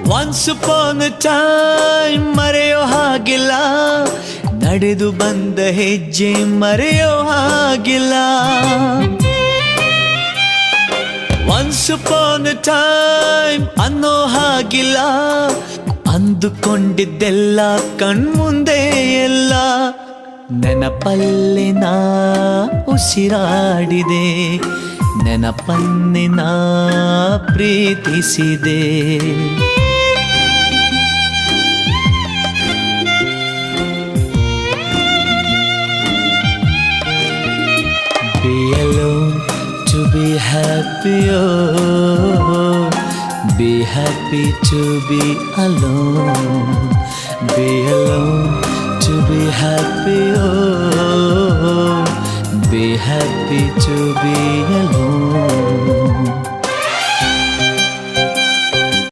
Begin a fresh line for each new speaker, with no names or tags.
Once upon a time ಮರೆಯೋ ಹಾಗಿಲ್ಲ, ನಡೆದು ಬಂದ ಹೆಜ್ಜೆ ಮರೆಯೋ ಹಾಗಿಲ್ಲ. Once upon a time ಅನ್ನೋ ಹಾಗಿಲ್ಲ, ಅಂದುಕೊಂಡಿದ್ದೆಲ್ಲ ಕಣ್ಮುಂದೆ ಎಲ್ಲ. ನೆನಪಲ್ಲಿ ನಾ ಉಸಿರಾಡಿದೆ, ನೆನಪನ್ನೇ ನಾ ಪ್ರೀತಿಸಿದೆ. Be alone to be happy, oh. Be happy to be alone. Be alone to be happy, oh. Be happy to be alone.